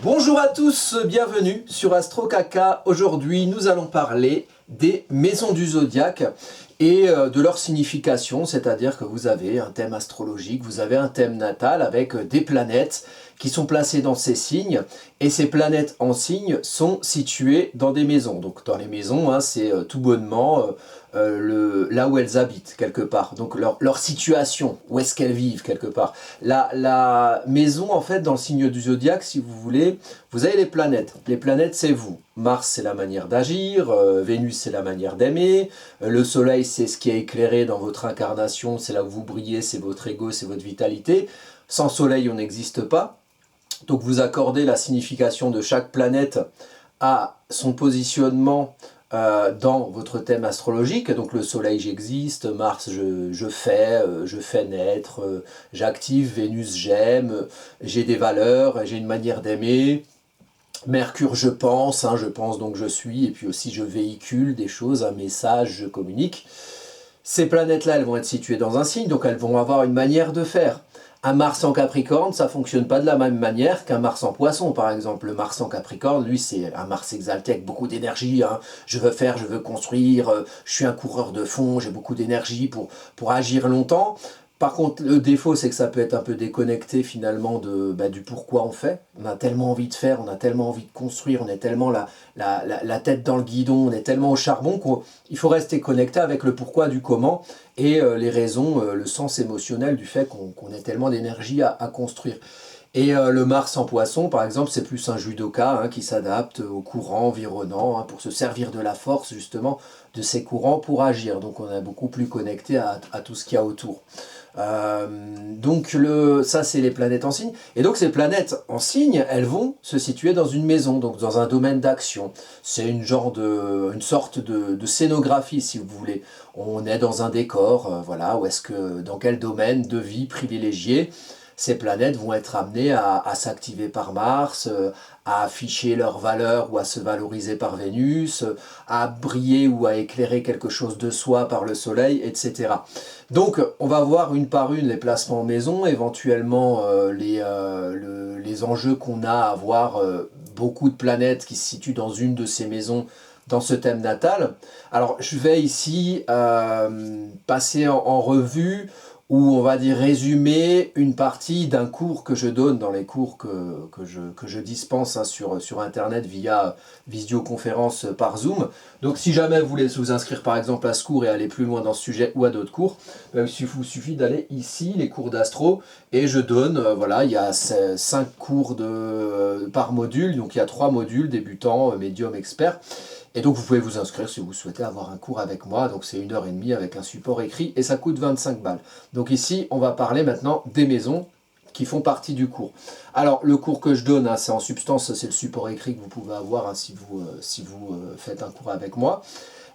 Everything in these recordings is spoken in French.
Bonjour à tous, bienvenue sur Astro Kaka. Aujourd'hui, nous allons parler des maisons du zodiaque et de leur signification, c'est-à-dire que vous avez un thème astrologique, vous avez un thème natal avec des planètes qui sont placées dans ces signes, et ces planètes en signes sont situées dans des maisons. Donc dans les maisons, hein, c'est tout bonnement là où elles habitent quelque part, donc leur situation, où est-ce qu'elles vivent quelque part. La maison, en fait, dans le signe du zodiaque, si vous voulez, vous avez les planètes. Les planètes, c'est vous. Mars, c'est la manière d'agir, Vénus, c'est la manière d'aimer, le soleil, c'est ce qui est éclairé dans votre incarnation, c'est là où vous brillez, c'est votre ego, c'est votre vitalité. Sans soleil, on n'existe pas. Donc vous accordez la signification de chaque planète à son positionnement dans votre thème astrologique. Donc le soleil, j'existe, Mars, je fais naître, j'active, Vénus, j'aime, j'ai des valeurs, j'ai une manière d'aimer. Mercure, je pense donc je suis, et puis aussi je véhicule des choses, un message, je communique. Ces planètes-là, elles vont être situées dans un signe, donc elles vont avoir une manière de faire. Un Mars en Capricorne, ça ne fonctionne pas de la même manière qu'un Mars en Poisson, par exemple. Le Mars en Capricorne, lui, c'est un Mars exalté avec beaucoup d'énergie. Hein. Je veux faire, je veux construire, je suis un coureur de fond, j'ai beaucoup d'énergie pour agir longtemps. Par contre, le défaut, c'est que ça peut être un peu déconnecté finalement du pourquoi on fait. On a tellement envie de faire, on a tellement envie de construire, on est tellement la tête dans le guidon, on est tellement au charbon qu'il faut rester connecté avec le pourquoi du comment et les raisons, le sens émotionnel du fait qu'on ait tellement d'énergie à construire. Et le Mars en Poisson, par exemple, c'est plus un judoka qui s'adapte aux courants environnants pour se servir de la force, justement, de ces courants pour agir. Donc on est beaucoup plus connecté à tout ce qu'il y a autour. Ça, c'est les planètes en signe. Et donc ces planètes en signe, elles vont se situer dans une maison, donc dans un domaine d'action. C'est une sorte de scénographie, si vous voulez. On est dans un décor, voilà, dans quel domaine de vie privilégié ces planètes vont être amenées à s'activer par Mars, à afficher leurs valeurs ou à se valoriser par Vénus, à briller ou à éclairer quelque chose de soi par le Soleil, etc. Donc on va voir une par une les placements en maison, éventuellement les enjeux qu'on a à avoir beaucoup de planètes qui se situent dans une de ces maisons dans ce thème natal. Alors je vais ici passer en revue où on va dire résumer une partie d'un cours que je donne dans les cours que je dispense sur Internet via visioconférence par Zoom. Donc si jamais vous voulez vous inscrire par exemple à ce cours et aller plus loin dans ce sujet ou à d'autres cours, il vous suffit d'aller ici, les cours d'astro, et je donne, il y a 5 cours par module, donc il y a 3 modules, débutant, médium, expert. Et donc vous pouvez vous inscrire si vous souhaitez avoir un cours avec moi, donc c'est 1h30 avec un support écrit et ça coûte 25 balles. Donc ici on va parler maintenant des maisons qui font partie du cours. Alors le cours que je donne, c'est en substance, c'est le support écrit que vous pouvez avoir si vous faites un cours avec moi.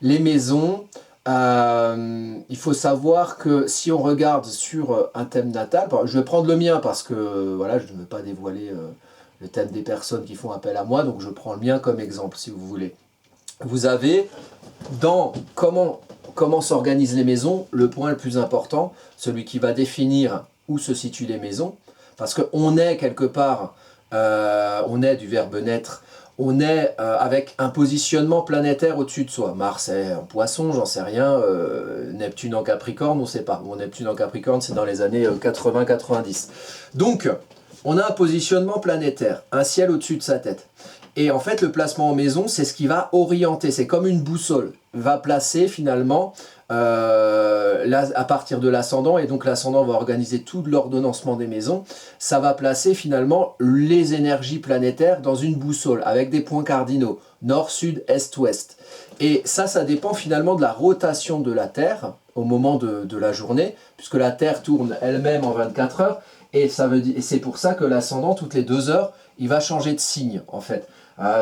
Les maisons, il faut savoir que si on regarde sur un thème natal, je vais prendre le mien parce que je ne veux pas dévoiler le thème des personnes qui font appel à moi, donc je prends le mien comme exemple si vous voulez. Vous avez dans comment s'organisent les maisons, le point le plus important, celui qui va définir où se situent les maisons, parce qu'on est quelque part, on est du verbe naître, on est avec un positionnement planétaire au-dessus de soi. Mars est en Poisson, j'en sais rien, Neptune en Capricorne, on ne sait pas. Bon, Neptune en Capricorne, c'est dans les années 80-90. Donc, on a un positionnement planétaire, un ciel au-dessus de sa tête. Et en fait, le placement en maison, c'est ce qui va orienter, c'est comme une boussole, va placer finalement à partir de l'ascendant, et donc l'ascendant va organiser tout l'ordonnancement des maisons, ça va placer finalement les énergies planétaires dans une boussole, avec des points cardinaux, nord, sud, est, ouest. Et ça dépend finalement de la rotation de la Terre au moment de la journée, puisque la Terre tourne elle-même en 24 heures, et c'est pour ça que l'ascendant, toutes les 2 heures, il va changer de signe en fait.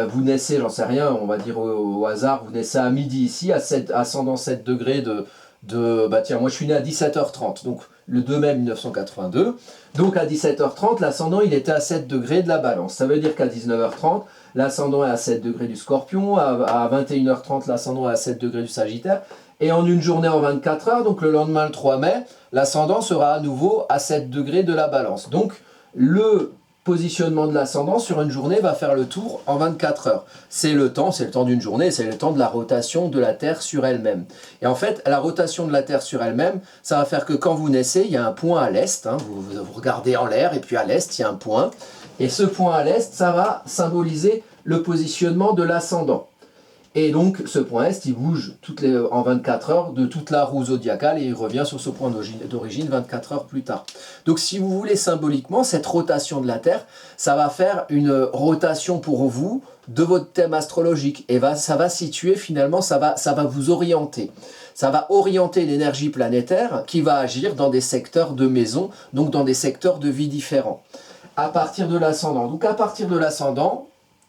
Vous naissez, j'en sais rien, on va dire au hasard, vous naissez à midi ici, ascendant 7 degrés moi je suis né à 17h30, donc le 2 mai 1982. Donc à 17h30, l'ascendant il était à 7 degrés de la balance. Ça veut dire qu'à 19h30, l'ascendant est à 7 degrés du scorpion, à 21h30, l'ascendant est à 7 degrés du sagittaire, et en une journée en 24 heures, donc le lendemain le 3 mai, l'ascendant sera à nouveau à 7 degrés de la balance. Donc le positionnement de l'ascendant sur une journée va faire le tour en 24 heures. C'est le temps d'une journée, c'est le temps de la rotation de la Terre sur elle-même. Et en fait, la rotation de la Terre sur elle-même, ça va faire que quand vous naissez, il y a un point à l'est, hein, vous regardez en l'air, et puis à l'est, il y a un point. Et ce point à l'est, ça va symboliser le positionnement de l'ascendant. Et donc, ce point est, il bouge en 24 heures de toute la roue zodiacale et il revient sur ce point d'origine 24 heures plus tard. Donc, si vous voulez symboliquement, cette rotation de la Terre, ça va faire une rotation pour vous de votre thème astrologique. Et ça va situer finalement, ça va vous orienter. Ça va orienter l'énergie planétaire qui va agir dans des secteurs de maison, donc dans des secteurs de vie différents. À partir de l'ascendant. Donc, à partir de l'ascendant,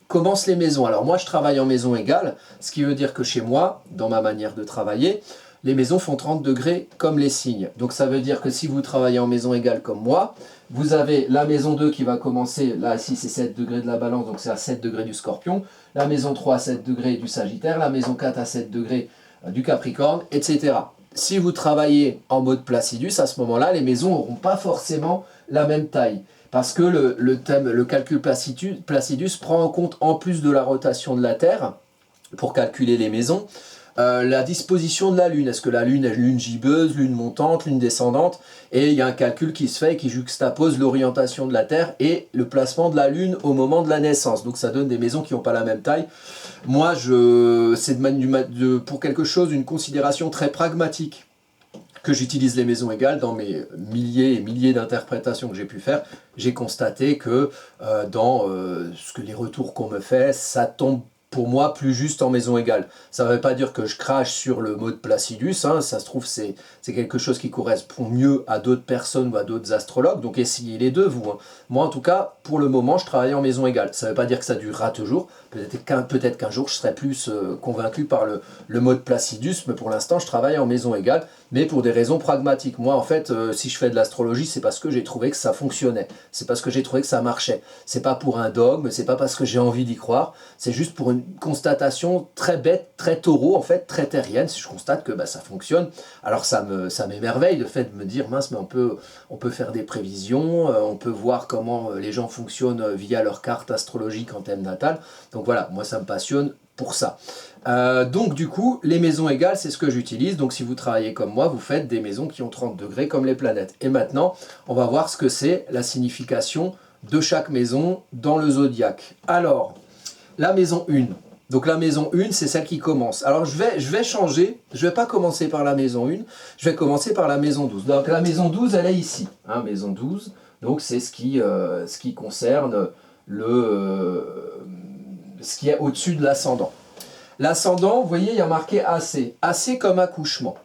commencent les maisons. Alors moi je travaille en maison égale, ce qui veut dire que chez moi, dans ma manière de travailler, les maisons font 30 degrés comme les signes. Donc ça veut dire que si vous travaillez en maison égale comme moi, vous avez la maison 2 qui va commencer, là ici c'est 7 degrés de la balance, donc c'est à 7 degrés du scorpion, la maison 3 à 7 degrés du sagittaire, la maison 4 à 7 degrés du capricorne, etc. Si vous travaillez en mode Placidus, à ce moment-là, les maisons n'auront pas forcément la même taille. Parce que le calcul Placidus prend en compte, en plus de la rotation de la Terre, pour calculer les maisons, la disposition de la Lune. Est-ce que la Lune est lune gibbeuse, lune montante, lune descendante? Et il y a un calcul qui se fait et qui juxtapose l'orientation de la Terre et le placement de la Lune au moment de la naissance. Donc ça donne des maisons qui n'ont pas la même taille. Moi, c'est pour quelque chose, une considération très pragmatique que j'utilise les maisons égales dans mes milliers et milliers d'interprétations que j'ai pu faire. J'ai constaté que dans les retours qu'on me fait, ça tombe pour moi plus juste en maison égale. Ça ne veut pas dire que je crache sur le mode Placidus, hein, ça se trouve c'est quelque chose qui correspond mieux à d'autres personnes ou à d'autres astrologues, donc essayez les deux vous. Hein. Moi en tout cas, pour le moment, je travaille en maison égale. Ça ne veut pas dire que ça durera toujours, peut-être qu'un jour je serai plus convaincu par le mode Placidus, mais pour l'instant je travaille en maison égale, mais pour des raisons pragmatiques. Moi en fait, si je fais de l'astrologie, c'est parce que j'ai trouvé que ça fonctionnait, c'est parce que j'ai trouvé que ça marchait. C'est pas pour un dogme, c'est pas parce que j'ai envie d'y croire, c'est juste pour une constatation très bête, très taureau, en fait, très terrienne. Si je constate que ça fonctionne, alors ça m'émerveille le fait de me dire, mince, mais on peut faire des prévisions, on peut voir comment les gens fonctionnent via leur carte astrologique en thème natal. Donc voilà, moi ça me passionne pour ça. Donc du coup, les maisons égales, c'est ce que j'utilise. Donc si vous travaillez comme moi, vous faites des maisons qui ont 30 degrés comme les planètes. Et maintenant, on va voir ce que c'est la signification de chaque maison dans le zodiaque. Alors, la maison 1. Donc la maison 1, c'est celle qui commence. Alors je vais changer, je ne vais pas commencer par la maison 1, je vais commencer par la maison 12. Donc la maison 12, elle est ici. Hein, maison 12, donc c'est ce qui concerne ce qui est au-dessus de l'ascendant. L'ascendant, vous voyez, il y a marqué AC. AC comme accouchement.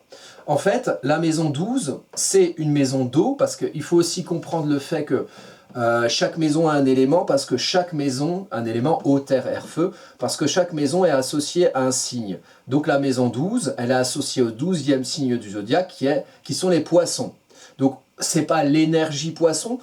En fait, la maison 12, c'est une maison d'eau, parce qu'il faut aussi comprendre le fait que chaque maison a un élément, parce que chaque maison, un élément eau, terre, air, feu, parce que chaque maison est associée à un signe. Donc la maison 12, elle est associée au 12e signe du zodiaque, qui sont les poissons. Donc c'est pas l'énergie poisson.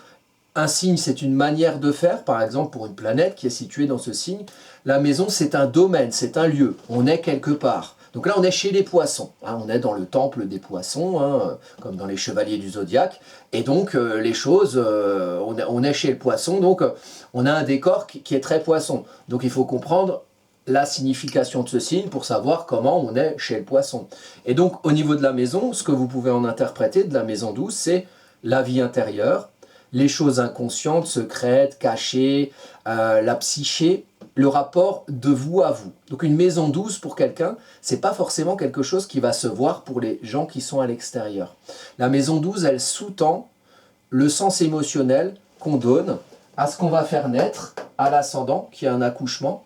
Un signe, c'est une manière de faire, par exemple pour une planète qui est située dans ce signe. La maison, c'est un domaine, c'est un lieu. On est quelque part. Donc là, on est chez les poissons. Hein, on est dans le temple des poissons, hein, comme dans les chevaliers du zodiaque. Et donc, les choses, on est chez le poisson. Donc, on a un décor qui est très poisson. Donc, il faut comprendre la signification de ce signe pour savoir comment on est chez le poisson. Et donc, au niveau de la maison, ce que vous pouvez en interpréter de la maison 12, c'est la vie intérieure, les choses inconscientes, secrètes, cachées, la psyché, le rapport de vous à vous. Donc une maison 12 pour quelqu'un, c'est pas forcément quelque chose qui va se voir pour les gens qui sont à l'extérieur. La maison 12, elle sous-tend le sens émotionnel qu'on donne à ce qu'on va faire naître à l'ascendant, qui est un accouchement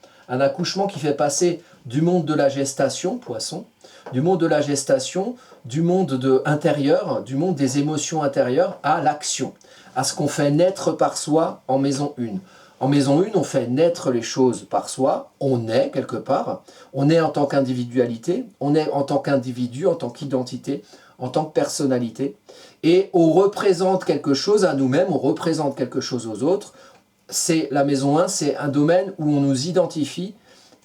qui fait passer du monde de la gestation, poisson, du monde de la gestation, du monde intérieur, du monde des émotions intérieures à l'action, à ce qu'on fait naître par soi en maison 1. En maison 1, on fait naître les choses par soi, on est quelque part, on est en tant qu'individualité, on est en tant qu'individu, en tant qu'identité, en tant que personnalité, et on représente quelque chose à nous-mêmes, on représente quelque chose aux autres. C'est la maison 1, c'est un domaine où on nous identifie,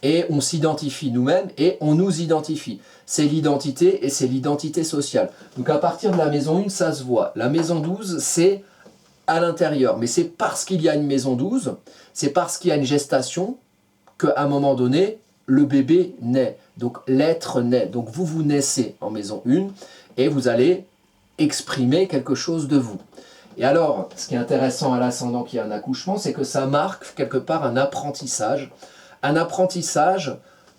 et on s'identifie nous-mêmes, et on nous identifie. C'est l'identité, et c'est l'identité sociale. Donc à partir de la maison 1, ça se voit. La maison 12, c'est à l'intérieur. Mais c'est parce qu'il y a une maison 12, c'est parce qu'il y a une gestation qu'à un moment donné, le bébé naît. Donc l'être naît. Donc vous naissez en maison 1 et vous allez exprimer quelque chose de vous. Et alors, ce qui est intéressant à l'ascendant qui a un accouchement, c'est que ça marque quelque part un apprentissage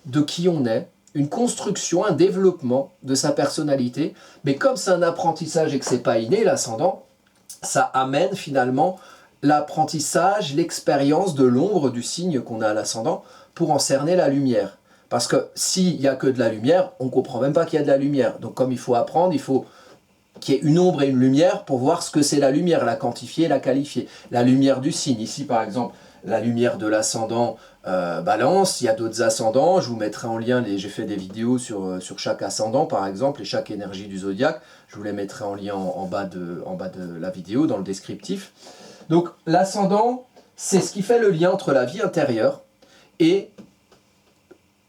de qui on est, une construction, un développement de sa personnalité. Mais comme c'est un apprentissage et que c'est pas inné, l'ascendant, ça amène finalement l'apprentissage, l'expérience de l'ombre du signe qu'on a à l'ascendant pour en cerner la lumière. Parce que s'il n'y a que de la lumière, on ne comprend même pas qu'il y a de la lumière. Donc comme il faut apprendre, il faut qu'il y ait une ombre et une lumière pour voir ce que c'est la lumière, la quantifier, la qualifier. La lumière du signe, ici par exemple, la lumière de l'ascendant Balance, il y a d'autres ascendants, je vous mettrai en lien, j'ai fait des vidéos sur chaque ascendant par exemple, et chaque énergie du zodiaque, je vous les mettrai en lien en bas de la vidéo, dans le descriptif. Donc l'ascendant, c'est ce qui fait le lien entre la vie intérieure et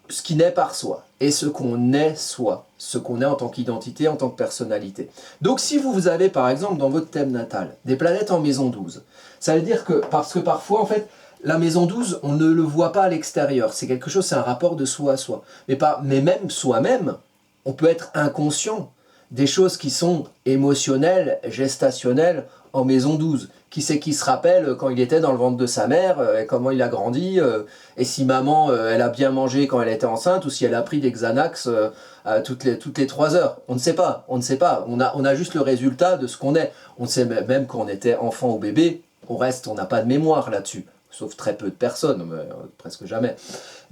ce qui naît par soi, et ce qu'on est soi, ce qu'on est en tant qu'identité, en tant que personnalité. Donc si vous avez par exemple dans votre thème natal des planètes en maison 12, ça veut dire que, parce que parfois en fait, la maison 12, on ne le voit pas à l'extérieur, c'est quelque chose, c'est un rapport de soi à soi. Mais même soi-même, on peut être inconscient des choses qui sont émotionnelles, gestationnelles en maison 12. Qui c'est qui se rappelle quand il était dans le ventre de sa mère, et comment il a grandi, et si maman elle a bien mangé quand elle était enceinte, ou si elle a pris des Xanax toutes les 3 heures. On ne sait pas, on ne sait pas. On a juste le résultat de ce qu'on est. On sait même quand on était enfant ou bébé, on n'a pas de mémoire là-dessus. Sauf très peu de personnes, presque jamais.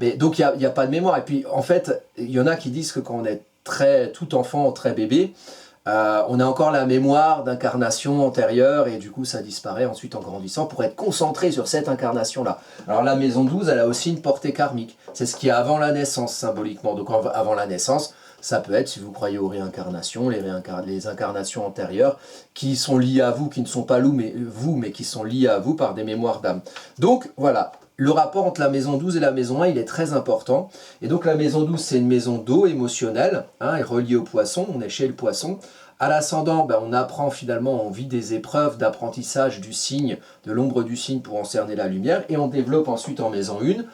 Mais donc il n'y a pas de mémoire. Et puis en fait, il y en a qui disent que quand on est tout enfant, très bébé, on a encore la mémoire d'incarnation antérieure et du coup ça disparaît ensuite en grandissant pour être concentré sur cette incarnation-là. Alors la maison 12, elle a aussi une portée karmique. C'est ce qui est avant la naissance symboliquement. Donc avant la naissance, ça peut être, si vous croyez aux réincarnations, les incarnations antérieures qui sont liées à vous, qui ne sont pas vous, mais qui sont liées à vous par des mémoires d'âme. Donc voilà, le rapport entre la maison 12 et la maison 1, il est très important. Et donc la maison 12, c'est une maison d'eau émotionnelle, et reliée au poisson, on est chez le poisson. À l'ascendant, on apprend finalement, on vit des épreuves d'apprentissage du signe, de l'ombre du signe pour en cerner la lumière, et on développe ensuite en maison 1,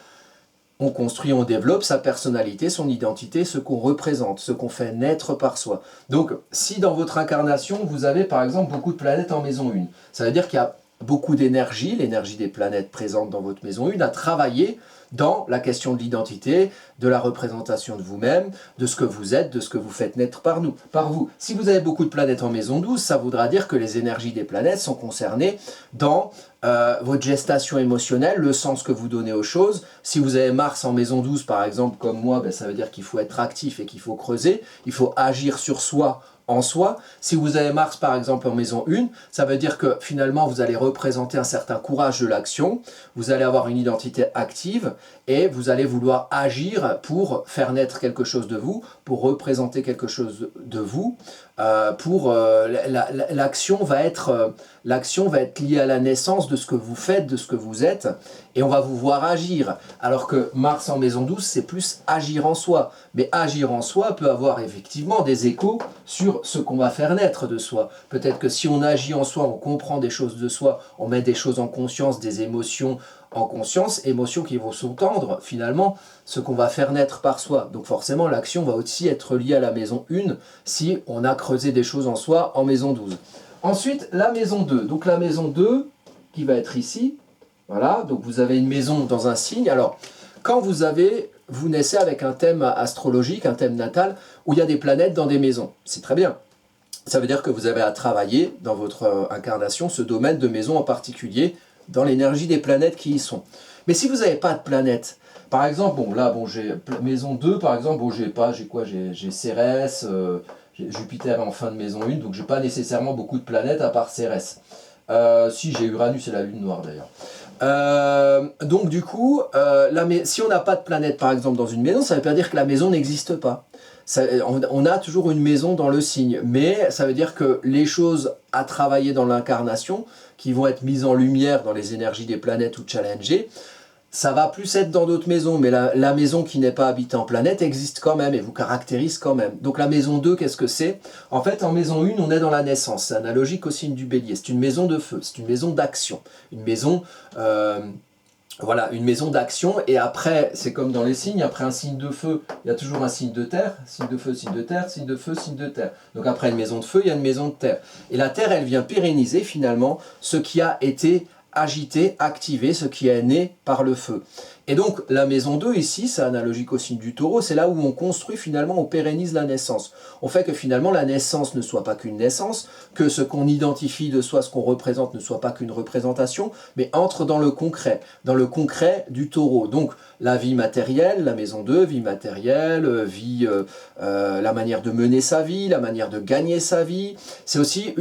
on construit, on développe sa personnalité, son identité, ce qu'on représente, ce qu'on fait naître par soi. Donc, si dans votre incarnation, vous avez par exemple beaucoup de planètes en maison 1, ça veut dire qu'il y a beaucoup d'énergie, l'énergie des planètes présentes dans votre maison 1, à travailler dans la question de l'identité, de la représentation de vous-même, de ce que vous êtes, de ce que vous faites naître par vous. Si vous avez beaucoup de planètes en maison 12, ça voudra dire que les énergies des planètes sont concernées dans votre gestation émotionnelle, le sens que vous donnez aux choses. Si vous avez Mars en maison 12, par exemple, comme moi, ça veut dire qu'il faut être actif et qu'il faut creuser, il faut agir sur soi, en soi. Si vous avez Mars par exemple en maison 1, ça veut dire que finalement vous allez représenter un certain courage de l'action, vous allez avoir une identité active et vous allez vouloir agir pour faire naître quelque chose de vous, pour représenter quelque chose de vous, l'action va être liée à la naissance de ce que vous faites, de ce que vous êtes, et on va vous voir agir. Alors que Mars en maison 12, c'est plus agir en soi. Mais agir en soi peut avoir effectivement des échos sur ce qu'on va faire naître de soi. Peut-être que si on agit en soi, on comprend des choses de soi, on met des choses en conscience, des émotions en conscience, émotions qui vont sous-tendre finalement ce qu'on va faire naître par soi. Donc forcément l'action va aussi être liée à la maison 1 si on a creusé des choses en soi en maison 12. Ensuite la maison 2, donc la maison 2 qui va être ici, voilà, donc vous avez une maison dans un signe. Alors quand vous naissez avec un thème astrologique, un thème natal où il y a des planètes dans des maisons, c'est très bien. Ça veut dire que vous avez à travailler dans votre incarnation ce domaine de maison en particulier, dans l'énergie des planètes qui y sont. Mais si vous n'avez pas de planètes, par exemple, j'ai maison 2, par exemple, j'ai Cérès, j'ai Jupiter en fin de maison 1, donc j'ai pas nécessairement beaucoup de planètes à part Cérès. Si, j'ai Uranus et la Lune noire d'ailleurs. Donc du coup, si on n'a pas de planète par exemple dans une maison, ça ne veut pas dire que la maison n'existe pas. On a toujours une maison dans le signe, mais ça veut dire que les choses à travailler dans l'incarnation, qui vont être mises en lumière dans les énergies des planètes ou challengées, Ça va plus être dans d'autres maisons, mais la maison qui n'est pas habitée en planète existe quand même et vous caractérise quand même. Donc la maison 2, qu'est-ce que c'est? En fait, en maison 1, on est dans la naissance. C'est analogique au signe du bélier. C'est une maison de feu, c'est une maison d'action. Une maison... voilà, une maison d'action, et après, c'est comme dans les signes, après un signe de feu, il y a toujours un signe de terre, signe de feu, signe de terre, signe de feu, signe de terre. Donc après une maison de feu, il y a une maison de terre. Et la terre, elle vient pérenniser finalement ce qui a été agité, activé, ce qui est né par le feu. Et donc la maison 2 ici, c'est analogique au signe du taureau, c'est là où on construit finalement, on pérennise la naissance. On fait que finalement la naissance ne soit pas qu'une naissance, que ce qu'on identifie de soi, ce qu'on représente ne soit pas qu'une représentation, mais entre dans le concret du taureau. Donc la vie matérielle, la maison 2, vie matérielle, la manière de mener sa vie, la manière de gagner sa vie. C'est aussi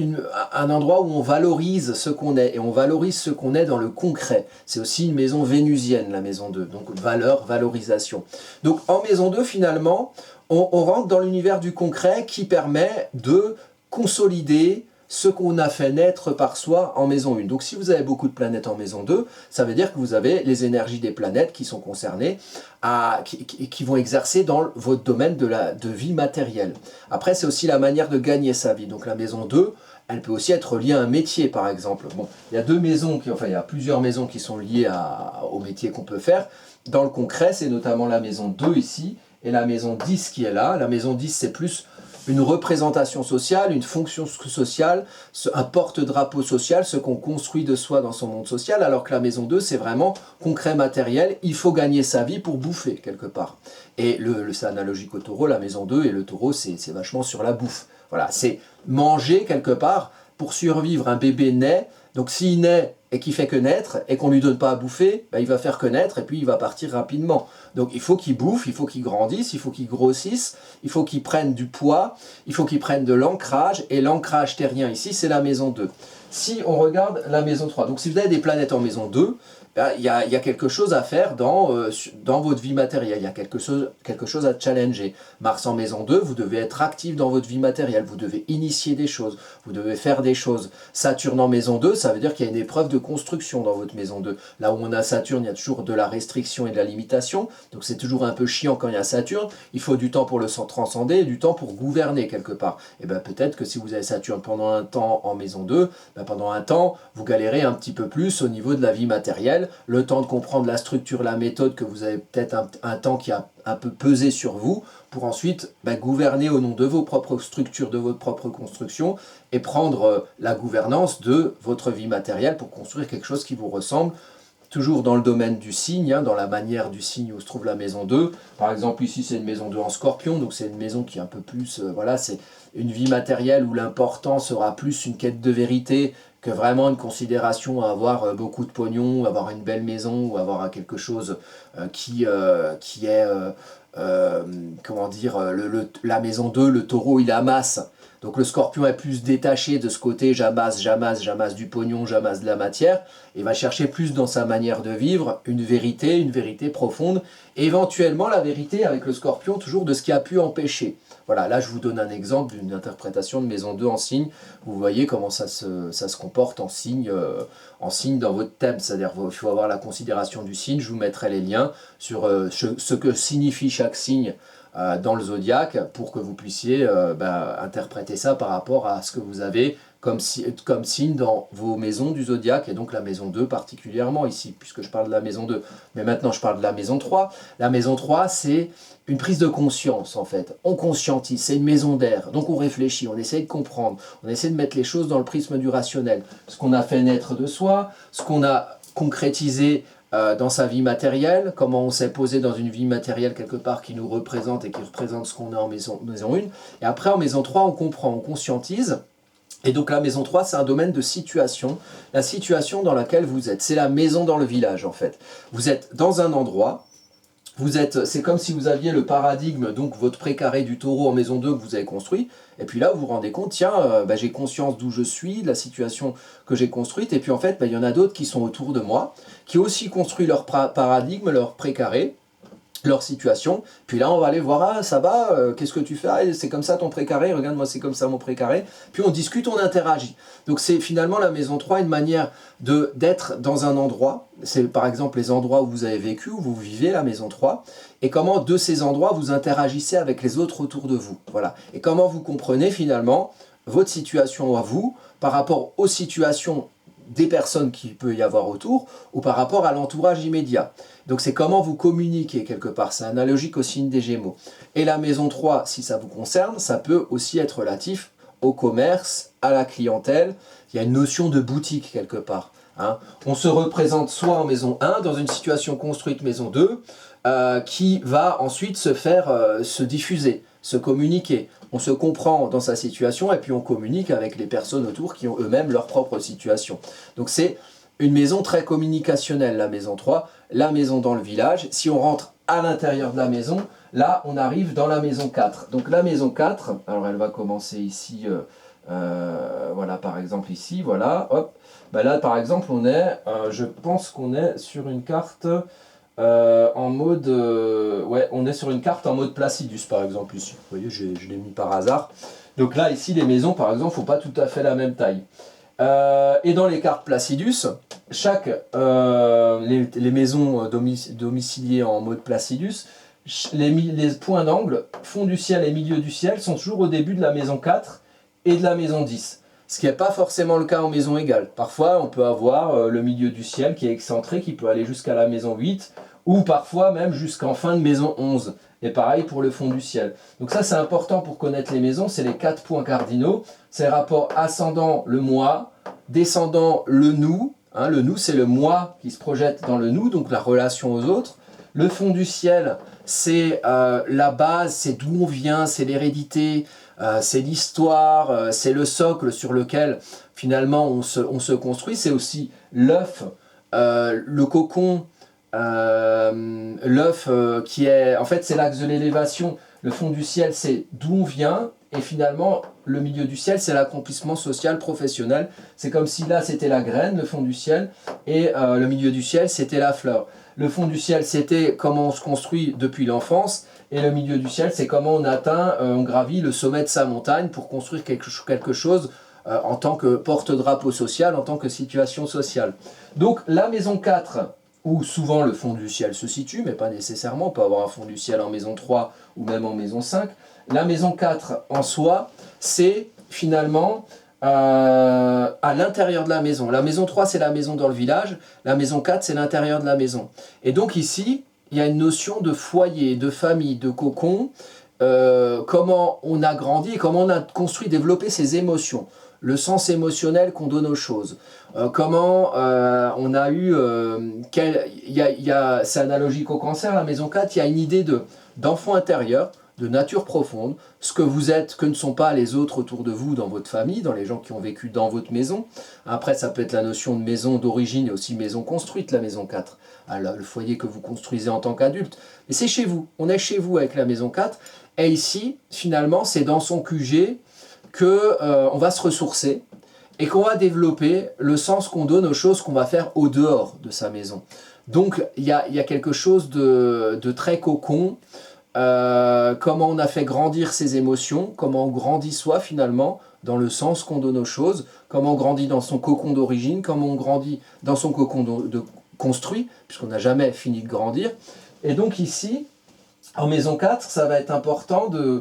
un endroit où on valorise ce qu'on est, et on valorise ce qu'on est dans le concret. C'est aussi une maison vénusienne, la maison 2, donc valeur, valorisation. Donc en maison 2, finalement, on rentre dans l'univers du concret qui permet de consolider ce qu'on a fait naître par soi en maison 1. Donc si vous avez beaucoup de planètes en maison 2, ça veut dire que vous avez les énergies des planètes qui sont concernées, qui vont exercer dans votre domaine de vie matérielle. Après, c'est aussi la manière de gagner sa vie. Donc la maison 2, elle peut aussi être liée à un métier, par exemple. Bon, il y a il y a plusieurs maisons qui sont liées au métier qu'on peut faire. Dans le concret, c'est notamment la maison 2 ici, et la maison 10 qui est là. La maison 10, c'est plus une représentation sociale, une fonction sociale, un porte-drapeau social, ce qu'on construit de soi dans son monde social, alors que la maison 2, c'est vraiment concret, matériel, il faut gagner sa vie pour bouffer, quelque part. Et c'est analogique au taureau, la maison 2, et le taureau, c'est vachement sur la bouffe. Voilà, c'est manger, quelque part, pour survivre. Un bébé naît, donc s'il naît et qu'il fait que naître, et qu'on ne lui donne pas à bouffer, ben, il va faire que naître, et puis il va partir rapidement. Donc il faut qu'il bouffe, il faut qu'il grandisse, il faut qu'il grossisse, il faut qu'il prenne du poids, il faut qu'il prenne de l'ancrage, et l'ancrage terrien ici, c'est la maison 2. Si on regarde la maison 3, donc si vous avez des planètes en maison 2, il y a quelque chose à faire dans votre vie matérielle, il y a quelque chose à challenger. Mars en maison 2, vous devez être actif dans votre vie matérielle, vous devez initier des choses, vous devez faire des choses. Saturne en maison 2, ça veut dire qu'il y a une épreuve de construction dans votre maison 2. Là où on a Saturne, il y a toujours de la restriction et de la limitation, donc c'est toujours un peu chiant quand il y a Saturne, il faut du temps pour le transcender et du temps pour gouverner quelque part. Et bien peut-être que si vous avez Saturne pendant un temps en maison 2, ben pendant un temps, vous galérez un petit peu plus au niveau de la vie matérielle, le temps de comprendre la structure, la méthode, que vous avez peut-être un temps qui a un peu pesé sur vous, pour ensuite gouverner au nom de vos propres structures, de votre propre construction, et prendre la gouvernance de votre vie matérielle pour construire quelque chose qui vous ressemble, toujours dans le domaine du signe, dans la manière du signe où se trouve la maison 2. Par exemple, ici, c'est une maison 2 en scorpion, donc c'est une maison qui est un peu plus... voilà, c'est une vie matérielle où l'important sera plus une quête de vérité que vraiment une considération à avoir beaucoup de pognon, avoir une belle maison, ou avoir quelque chose qui est... comment dire, la maison 2, le taureau, il amasse. Donc le scorpion est plus détaché de ce côté, j'amasse du pognon, j'amasse de la matière, et va chercher plus dans sa manière de vivre une vérité profonde, et éventuellement la vérité avec le scorpion, toujours de ce qui a pu empêcher. Voilà, là je vous donne un exemple d'une interprétation de maison 2 en signe. Vous voyez comment ça se comporte en signe dans votre thème. C'est-à-dire qu'il faut avoir la considération du signe. Je vous mettrai les liens sur ce que signifie chaque signe dans le zodiaque pour que vous puissiez interpréter ça par rapport à ce que vous avez comme signe dans vos maisons du zodiaque, et donc la maison 2 particulièrement ici, puisque je parle de la maison 2. Mais maintenant je parle de la maison 3. La maison 3, c'est une prise de conscience en fait. On conscientise, c'est une maison d'air, donc on réfléchit, on essaie de comprendre, on essaie de mettre les choses dans le prisme du rationnel. Ce qu'on a fait naître de soi, ce qu'on a concrétisé dans sa vie matérielle, comment on s'est posé dans une vie matérielle quelque part qui nous représente et qui représente ce qu'on est en maison 1. Et après en maison 3, on comprend, on conscientise. Et donc la maison 3, c'est un domaine de situation, la situation dans laquelle vous êtes. C'est la maison dans le village en fait. Vous êtes dans un endroit, c'est comme si vous aviez le paradigme, donc votre précaré du taureau en maison 2 que vous avez construit, et puis là vous vous rendez compte, tiens, j'ai conscience d'où je suis, de la situation que j'ai construite, et puis en fait, il y en a d'autres qui sont autour de moi, qui ont aussi construit leur paradigme, leur précaré, leur situation, puis là on va aller voir, ah ça va, qu'est-ce que tu fais, ah, c'est comme ça ton précaré, regarde moi c'est comme ça mon précaré, puis on discute, on interagit. Donc c'est finalement la maison 3 une manière d'être dans un endroit, c'est par exemple les endroits où vous avez vécu, où vous vivez, la maison 3, et comment de ces endroits vous interagissez avec les autres autour de vous, voilà, et comment vous comprenez finalement votre situation à vous, par rapport aux situations des personnes qu'il peut y avoir autour, ou par rapport à l'entourage immédiat. Donc c'est comment vous communiquez quelque part, c'est analogique au signe des Gémeaux. Et la maison 3, si ça vous concerne, ça peut aussi être relatif au commerce, à la clientèle. Il y a une notion de boutique quelque part. Hein. On se représente soit en maison 1, dans une situation construite maison 2, qui va ensuite se faire se diffuser, se communiquer. On se comprend dans sa situation et puis on communique avec les personnes autour qui ont eux-mêmes leur propre situation. Donc c'est une maison très communicationnelle, la maison 3, la maison dans le village. Si on rentre à l'intérieur de la maison, là on arrive dans la maison 4. Donc la maison 4, alors elle va commencer ici, voilà par exemple ici, voilà, hop. Ben là par exemple on est, je pense qu'on est sur une carte en mode, ouais on est sur une carte en mode Placidus par exemple ici. Vous voyez je l'ai mis par hasard. Donc là ici les maisons par exemple ne font pas tout à fait la même taille. Et dans les cartes Placidus, les maisons domiciliées en mode Placidus, les points d'angle, fond du ciel et milieu du ciel, sont toujours au début de la maison 4 et de la maison 10. Ce qui n'est pas forcément le cas en maison égale. Parfois, on peut avoir le milieu du ciel qui est excentré, qui peut aller jusqu'à la maison 8, ou parfois même jusqu'en fin de maison 11. Et pareil pour le fond du ciel. Donc ça, c'est important pour connaître les maisons, c'est les 4 points cardinaux. C'est le rapport ascendant, le moi, descendant, le nous. Hein, le nous, c'est le moi qui se projette dans le nous, donc la relation aux autres. Le fond du ciel, c'est la base, c'est d'où on vient, c'est l'hérédité, c'est l'histoire, c'est le socle sur lequel finalement on se construit. C'est aussi l'œuf, le cocon, l'œuf qui est, en fait c'est l'axe de l'élévation. Le fond du ciel c'est d'où on vient et finalement le milieu du ciel c'est l'accomplissement social, professionnel. C'est comme si là c'était la graine, le fond du ciel, et le milieu du ciel c'était la fleur. Le fond du ciel c'était comment on se construit depuis l'enfance et le milieu du ciel c'est comment on atteint, on gravit le sommet de sa montagne pour construire quelque chose en tant que porte-drapeau social, en tant que situation sociale. Donc la maison 4 où souvent le fond du ciel se situe, mais pas nécessairement, on peut avoir un fond du ciel en maison 3 ou même en maison 5. La maison 4 en soi, c'est finalement à l'intérieur de la maison. La maison 3, c'est la maison dans le village, la maison 4, c'est l'intérieur de la maison. Et donc ici, il y a une notion de foyer, de famille, de cocon, comment on a grandi et comment on a construit, développé ses émotions. Le sens émotionnel qu'on donne aux choses. Comment on a eu... c'est analogique au cancer, la maison 4, il y a une idée d'enfant intérieur, de nature profonde, ce que vous êtes, que ne sont pas les autres autour de vous dans votre famille, dans les gens qui ont vécu dans votre maison. Après, ça peut être la notion de maison d'origine et aussi maison construite, la maison 4. Alors, le foyer que vous construisez en tant qu'adulte. Mais c'est chez vous, on est chez vous avec la maison 4. Et ici, finalement, c'est dans son QG qu'on va se ressourcer et qu'on va développer le sens qu'on donne aux choses qu'on va faire au dehors de sa maison. Donc il y a quelque chose de très cocon, comment on a fait grandir ses émotions, comment on grandit soi finalement dans le sens qu'on donne aux choses, comment on grandit dans son cocon d'origine, comment on grandit dans son cocon de construit, puisqu'on n'a jamais fini de grandir. Et donc ici, en maison 4, ça va être important de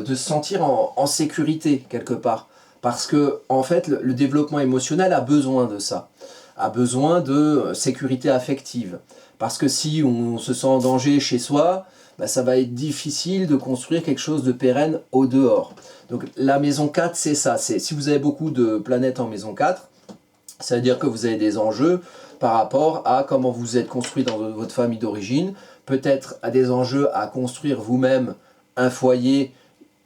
se sentir en sécurité quelque part. Parce que en fait, le développement émotionnel a besoin de ça, a besoin de sécurité affective. Parce que si on se sent en danger chez soi, bah, ça va être difficile de construire quelque chose de pérenne au dehors. Donc la maison 4, c'est ça. Si vous avez beaucoup de planètes en maison 4, ça veut dire que vous avez des enjeux par rapport à comment vous êtes construit dans votre famille d'origine, peut-être à des enjeux à construire vous-même un foyer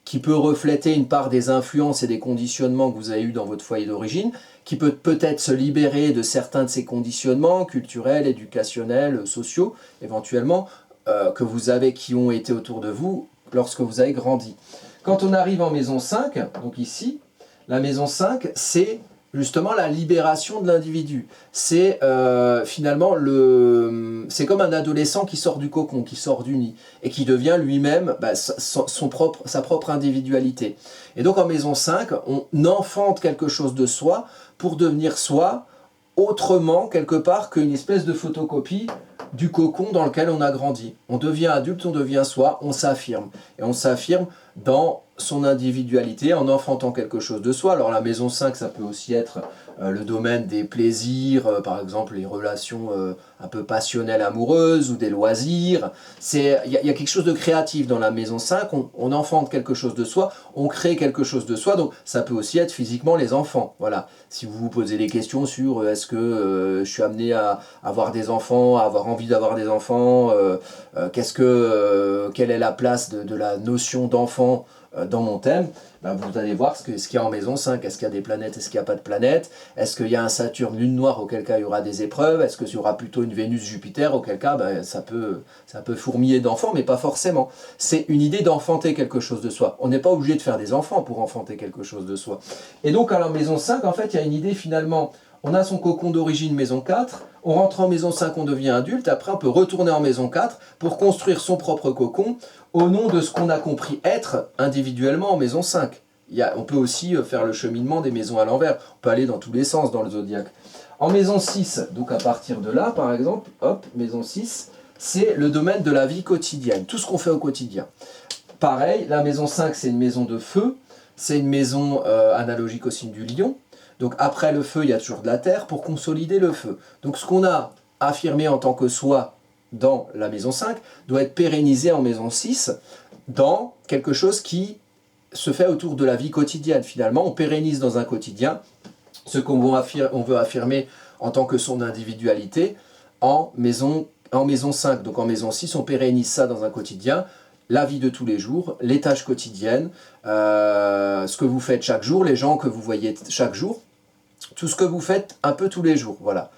qui peut refléter une part des influences et des conditionnements que vous avez eus dans votre foyer d'origine, qui peut peut-être se libérer de certains de ces conditionnements culturels, éducationnels, sociaux, éventuellement, que vous avez, qui ont été autour de vous lorsque vous avez grandi. Quand on arrive en maison 5, donc ici, la maison 5, c'est justement la libération de l'individu. C'est finalement c'est comme un adolescent qui sort du cocon, qui sort du nid, et qui devient lui-même sa propre individualité. Et donc en maison 5, on enfante quelque chose de soi pour devenir soi, autrement quelque part qu'une espèce de photocopie du cocon dans lequel on a grandi. On devient adulte, on devient soi, on s'affirme. Et on s'affirme dans son individualité en enfantant quelque chose de soi. Alors la maison 5, ça peut aussi être le domaine des plaisirs, par exemple les relations un peu passionnelles amoureuses ou des loisirs. Il y a quelque chose de créatif dans la maison 5, on enfante quelque chose de soi, on crée quelque chose de soi, donc ça peut aussi être physiquement les enfants. Voilà. Si vous vous posez des questions sur est-ce que je suis amené à avoir des enfants, à avoir envie d'avoir des enfants, quelle est la place de la notion d'enfant dans mon thème, ben vous allez voir ce qu'il y a en maison 5. Est-ce qu'il y a des planètes, est-ce qu'il n'y a pas de planètes? Est-ce qu'il y a un Saturne, lune noire, auquel cas il y aura des épreuves? Est-ce qu'il y aura plutôt une Vénus, Jupiter, auquel cas ben, ça peut fourmiller d'enfants, mais pas forcément. C'est une idée d'enfanter quelque chose de soi. On n'est pas obligé de faire des enfants pour enfanter quelque chose de soi. Et donc à la maison 5, en fait, il y a une idée finalement. On a son cocon d'origine maison 4, on rentre en maison 5, on devient adulte, après on peut retourner en maison 4 pour construire son propre cocon au nom de ce qu'on a compris être individuellement en maison 5. On peut aussi faire le cheminement des maisons à l'envers, on peut aller dans tous les sens dans le zodiaque. En maison 6, donc à partir de là par exemple, hop, maison 6, c'est le domaine de la vie quotidienne, tout ce qu'on fait au quotidien. Pareil, la maison 5 c'est une maison de feu, c'est une maison analogique au signe du lion. Donc après le feu, il y a toujours de la terre pour consolider le feu. Donc ce qu'on a affirmé en tant que soi dans la maison 5 doit être pérennisé en maison 6 dans quelque chose qui se fait autour de la vie quotidienne. Finalement, on pérennise dans un quotidien ce qu'on veut affirmer en tant que son individualité en maison 5. Donc en maison 6, on pérennise ça dans un quotidien. La vie de tous les jours, les tâches quotidiennes, ce que vous faites chaque jour, les gens que vous voyez chaque jour, tout ce que vous faites un peu tous les jours, voilà.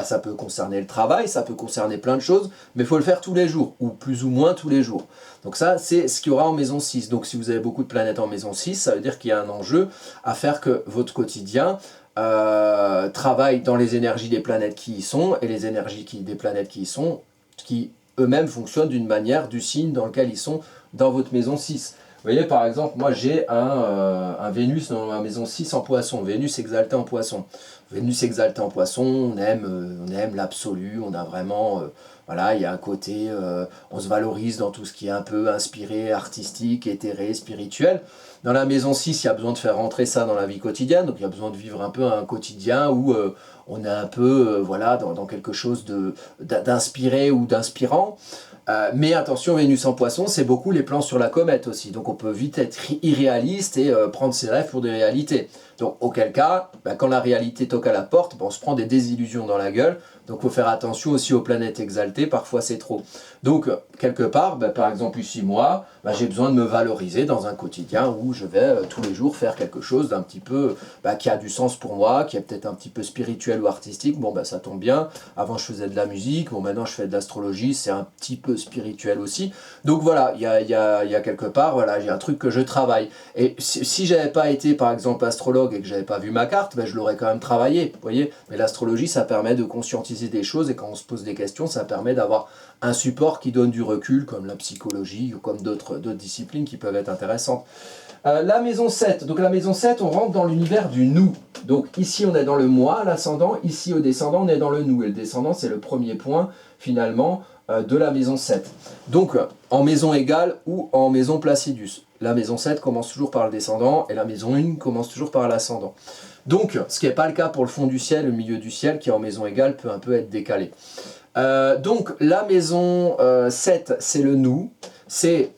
Ça peut concerner le travail, ça peut concerner plein de choses, mais il faut le faire tous les jours, ou plus ou moins tous les jours. Donc ça, c'est ce qu'il y aura en maison 6. Donc si vous avez beaucoup de planètes en maison 6, ça veut dire qu'il y a un enjeu à faire que votre quotidien travaille dans les énergies des planètes qui y sont, et les énergies des planètes qui y sont, qui eux-mêmes fonctionnent d'une manière du signe dans lequel ils sont dans votre maison 6. Vous voyez, par exemple, moi j'ai un Vénus dans ma maison 6 en poisson, Vénus exalté en poisson. Vénus exalté en poisson, on aime l'absolu, on a vraiment, voilà, il y a un côté, on se valorise dans tout ce qui est un peu inspiré, artistique, éthéré, spirituel. Dans la maison 6, il y a besoin de faire rentrer ça dans la vie quotidienne, donc il y a besoin de vivre un peu un quotidien où on est un peu voilà, dans quelque chose d'inspiré ou d'inspirant. Mais attention, Vénus en poisson, c'est beaucoup les plans sur la comète aussi. Donc on peut vite être irréaliste et prendre ses rêves pour des réalités. Donc auquel cas, quand la réalité toque à la porte, on se prend des désillusions dans la gueule. Donc il faut faire attention aussi aux planètes exaltées, parfois c'est trop. Donc quelque part, par exemple ici moi, j'ai besoin de me valoriser dans un quotidien où je vais tous les jours faire quelque chose d'un petit peu qui a du sens pour moi, qui est peut-être un petit peu spirituel ou artistique. Bon ça tombe bien, avant je faisais de la musique, bon maintenant je fais de l'astrologie, c'est un petit peu spirituel aussi. Donc voilà, il y a quelque part, voilà, j'ai un truc que je travaille. Et si j'avais pas été par exemple astrologue et que j'avais pas vu ma carte, je l'aurais quand même travaillé, vous voyez. Mais l'astrologie, ça permet de conscientiser des choses, et quand on se pose des questions, ça permet d'avoir un support qui donne du recul, comme la psychologie ou comme d'autres disciplines qui peuvent être intéressantes. La maison 7, donc la maison 7, on rentre dans l'univers du nous. Donc ici on est dans le moi, l'ascendant, ici au descendant on est dans le nous, et le descendant c'est le premier point finalement de la maison 7. Donc en maison égale ou en maison Placidus. La maison 7 commence toujours par le descendant, et la maison 1 commence toujours par l'ascendant. Donc, ce qui n'est pas le cas pour le fond du ciel, le milieu du ciel, qui en maison égale peut un peu être décalé. Donc, la maison 7, c'est le nous, c'est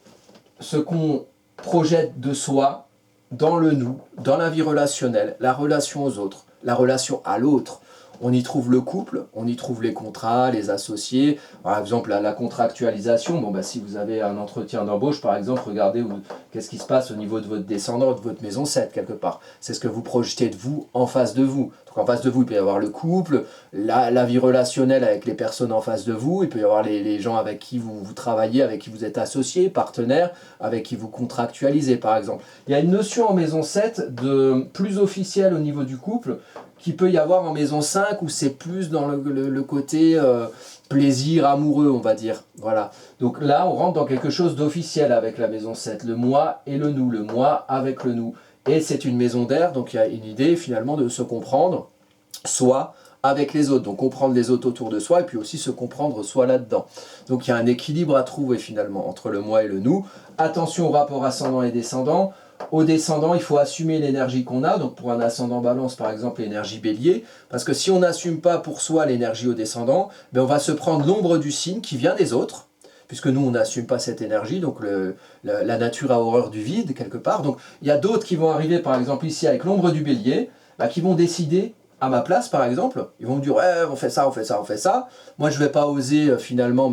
ce qu'on projette de soi dans le nous, dans la vie relationnelle, la relation aux autres, la relation à l'autre. on y trouve le couple, on y trouve les contrats, les associés. Par exemple, la contractualisation, bon, bah, si vous avez un entretien d'embauche, par exemple, regardez qu'est-ce qui se passe au niveau de votre descendant, de votre maison 7, quelque part. C'est ce que vous projetez de vous en face de vous. Donc en face de vous, il peut y avoir le couple, la vie relationnelle avec les personnes en face de vous, il peut y avoir les gens avec qui vous travaillez, avec qui vous êtes associés, partenaires, avec qui vous contractualisez, par exemple. Il y a une notion en maison 7 de plus officielle au niveau du couple, qu'il peut y avoir en maison 5 où c'est plus dans le côté plaisir amoureux, on va dire. Voilà. Donc là, on rentre dans quelque chose d'officiel avec la maison 7, le moi et le nous, le moi avec le nous. Et c'est une maison d'air, donc il y a une idée finalement de se comprendre, soit avec les autres, donc comprendre les autres autour de soi, et puis aussi se comprendre soi là-dedans. Donc il y a un équilibre à trouver finalement entre le moi et le nous. Attention au rapport ascendant et descendant. Au descendant, il faut assumer l'énergie qu'on a, donc pour un ascendant balance par exemple l'énergie bélier, parce que si on n'assume pas pour soi l'énergie au descendant, ben on va se prendre l'ombre du signe qui vient des autres, puisque nous on n'assume pas cette énergie, donc la nature a horreur du vide quelque part. Donc il y a d'autres qui vont arriver par exemple ici avec l'ombre du bélier, bah, qui vont décider à ma place par exemple, ils vont me dire ouais, on fait ça, on fait ça, on fait ça. Moi je vais pas oser finalement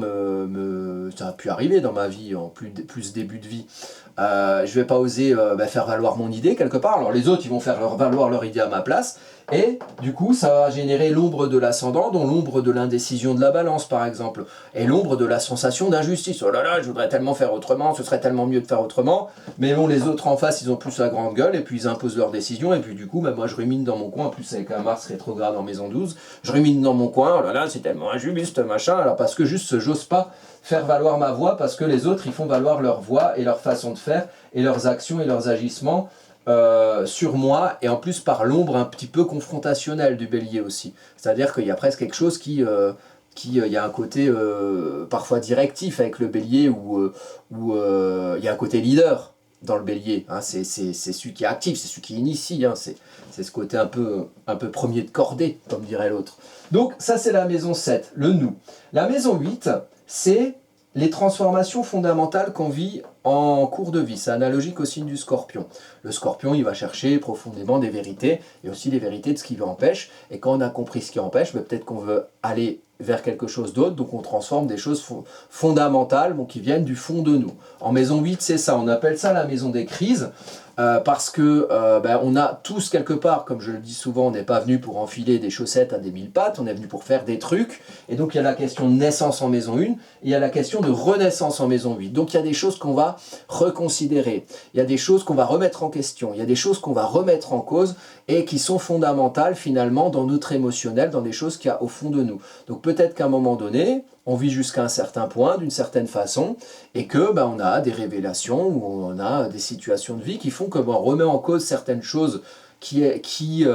ça a pu arriver dans ma vie, en plus début de vie. Je vais pas oser faire valoir mon idée quelque part. Alors les autres ils vont faire valoir leur idée à ma place. Et du coup ça va générer l'ombre de l'ascendant, dont l'ombre de l'indécision de la balance par exemple. Et l'ombre de la sensation d'injustice. Oh là là, je voudrais tellement faire autrement, ce serait tellement mieux de faire autrement. Mais bon, les autres en face ils ont plus la grande gueule et puis ils imposent leurs décisions. Et puis du coup moi je rumine dans mon coin, en plus avec un Mars rétrograde en maison 12. Je rumine dans mon coin, oh là là c'est tellement injuste machin. Alors parce que juste j'ose pas faire valoir ma voix parce que les autres ils font valoir leur voix et leur façon de faire et leurs actions et leurs agissements sur moi, et en plus par l'ombre un petit peu confrontationnelle du bélier aussi. C'est-à-dire qu'il y a presque quelque chose qui il y a un côté parfois directif avec le bélier où il y a un côté leader dans le bélier. Hein. C'est celui qui est actif, c'est celui qui initie. Hein. C'est ce côté un peu premier de cordée, comme dirait l'autre. Donc ça c'est la maison 7, le nous. La maison 8, c'est les transformations fondamentales qu'on vit en cours de vie. C'est analogique au signe du scorpion. Le scorpion, il va chercher profondément des vérités, et aussi les vérités de ce qui l'empêche. Et quand on a compris ce qui empêche, peut-être qu'on veut aller vers quelque chose d'autre, donc on transforme des choses fondamentales qui viennent du fond de nous. En maison 8, c'est ça, on appelle ça la maison des crises, parce que on a tous quelque part, comme je le dis souvent, on n'est pas venu pour enfiler des chaussettes à des 1000 pattes, on est venu pour faire des trucs, et donc il y a la question de naissance en maison 1, et il y a la question de renaissance en maison 8. Donc il y a des choses qu'on va reconsidérer, il y a des choses qu'on va remettre en question, il y a des choses qu'on va remettre en cause, et qui sont fondamentales finalement dans notre émotionnel, dans des choses qu'il y a au fond de nous. Donc peut-être qu'à un moment donné, on vit jusqu'à un certain point, d'une certaine façon, et que on a des révélations, ou on a des situations de vie qui font qu'on remet en cause certaines choses qui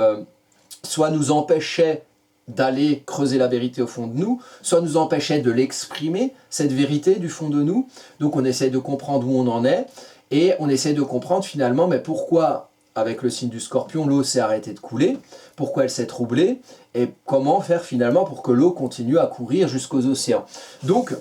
soit nous empêchaient d'aller creuser la vérité au fond de nous, soit nous empêchaient de l'exprimer, cette vérité du fond de nous. Donc on essaie de comprendre où on en est, et on essaie de comprendre finalement pourquoi, avec le signe du scorpion, l'eau s'est arrêtée de couler, pourquoi elle s'est troublée, et comment faire finalement pour que l'eau continue à courir jusqu'aux océans. Donc,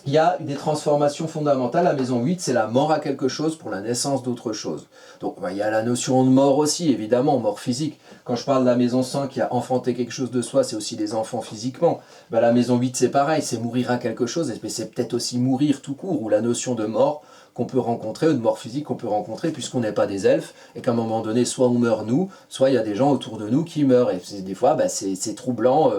il y a des transformations fondamentales. La maison 8, c'est la mort à quelque chose pour la naissance d'autre chose. Donc, il y a la notion de mort aussi, évidemment, mort physique. Quand je parle de la maison 5 qui a enfanté quelque chose de soi, c'est aussi des enfants physiquement. La maison 8, c'est pareil, c'est mourir à quelque chose, mais c'est peut-être aussi mourir tout court, ou la notion de mort qu'on peut rencontrer, ou de mort physique qu'on peut rencontrer, puisqu'on n'est pas des elfes, et qu'à un moment donné, soit on meurt nous, soit il y a des gens autour de nous qui meurent. Et des fois, c'est troublant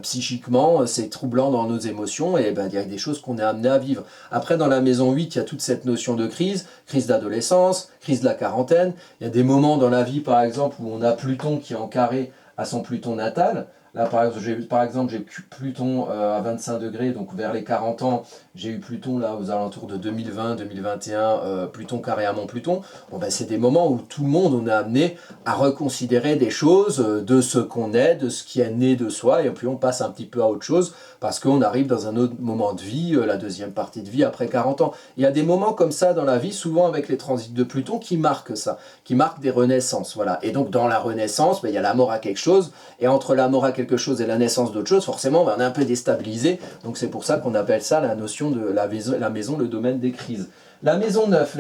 psychiquement, c'est troublant dans nos émotions, et il y a des choses qu'on est amené à vivre. Après, dans la maison 8, il y a toute cette notion de crise d'adolescence, crise de la quarantaine. Il y a des moments dans la vie, par exemple, où on a Pluton qui est en carré à son Pluton natal. Là, par exemple, j'ai Pluton à 25 degrés, donc vers les 40 ans, j'ai eu Pluton là aux alentours de 2020-2021, Pluton carré à mon Pluton. C'est des moments où tout le monde, on est amené à reconsidérer des choses, de ce qu'on est, de ce qui est né de soi, et puis on passe un petit peu à autre chose, parce qu'on arrive dans un autre moment de vie, la deuxième partie de vie après 40 ans. Il y a des moments comme ça dans la vie, souvent avec les transits de Pluton, qui marquent ça, qui marquent des renaissances. Voilà. Et donc dans la renaissance, il y a la mort à quelque chose, et entre la mort à quelque chose et la naissance d'autre chose, forcément on est un peu déstabilisé, donc c'est pour ça qu'on appelle ça la notion de la maison, le domaine des crises. La maison 9,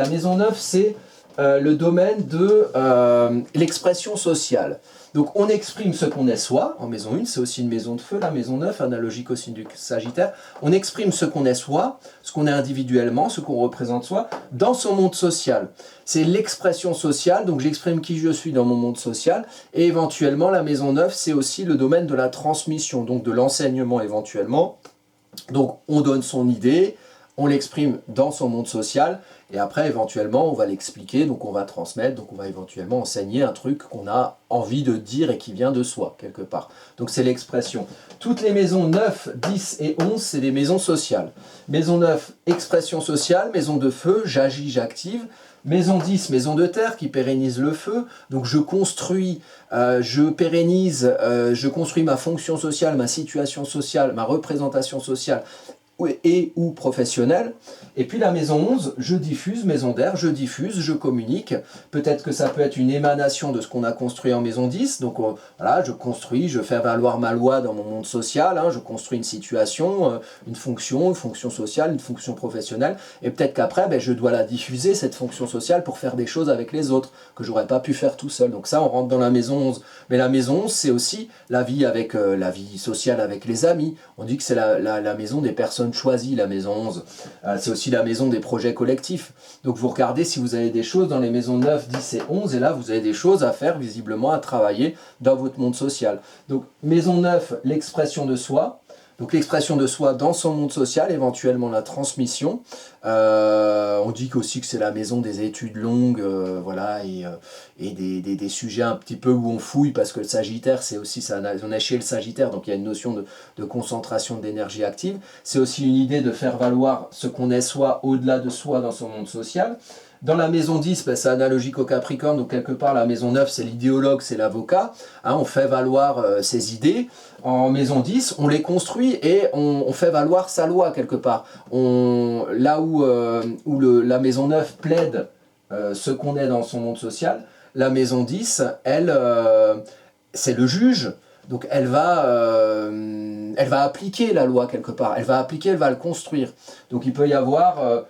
c'est le domaine de l'expression sociale. Donc on exprime ce qu'on est soi, en maison 1, c'est aussi une maison de feu, la maison 9, analogique au signe du Sagittaire. On exprime ce qu'on est soi, ce qu'on est individuellement, ce qu'on représente soi, dans son monde social. C'est l'expression sociale, donc j'exprime qui je suis dans mon monde social, et éventuellement la maison 9, c'est aussi le domaine de la transmission, donc de l'enseignement éventuellement. Donc on donne son idée, on l'exprime dans son monde social, et après éventuellement on va l'expliquer, donc on va transmettre, donc on va éventuellement enseigner un truc qu'on a envie de dire et qui vient de soi, quelque part. Donc c'est l'expression. Toutes les maisons 9, 10 et 11, c'est des maisons sociales. Maison 9, expression sociale, maison de feu, j'agis, j'active. Maison 10, maison de terre qui pérennise le feu, donc je construis, je pérennise, je construis ma fonction sociale, ma situation sociale, ma représentation sociale et ou professionnelle. Et puis la maison 11, je diffuse, maison d'air, je diffuse, je communique. Peut-être que ça peut être une émanation de ce qu'on a construit en maison 10. Donc voilà, je construis, je fais valoir ma loi dans mon monde social, hein, je construis une situation, une fonction sociale, une fonction professionnelle. Et peut-être qu'après, ben, je dois la diffuser, cette fonction sociale, pour faire des choses avec les autres, que j'aurais pas pu faire tout seul. Donc ça, on rentre dans la maison 11. Mais la maison 11, c'est aussi la vie avec la vie sociale avec les amis. On dit que c'est la maison des personnes choisies, la maison 11. C'est aussi la maison des projets collectifs. Donc vous regardez si vous avez des choses dans les maisons 9, 10 et 11, et là vous avez des choses à faire visiblement, à travailler dans votre monde social. Donc maison 9, l'expression de soi. Donc l'expression de soi dans son monde social, éventuellement la transmission. On dit aussi que c'est la maison des études longues, voilà, et des sujets un petit peu où on fouille, parce que le Sagittaire, c'est aussi ça, on est chez le Sagittaire, donc il y a une notion de concentration d'énergie active. C'est aussi une idée de faire valoir ce qu'on est soi au-delà de soi dans son monde social. Dans la maison 10, ben, c'est analogique au Capricorne, donc quelque part la maison 9, c'est l'idéologue, c'est l'avocat. Hein, on fait valoir ses idées. En maison 10, on les construit et on fait valoir sa loi quelque part. Là où la maison 9 plaide ce qu'on est dans son monde social, la maison 10, elle, c'est le juge. Donc elle va appliquer la loi quelque part. Elle va le construire. Donc il peut y avoir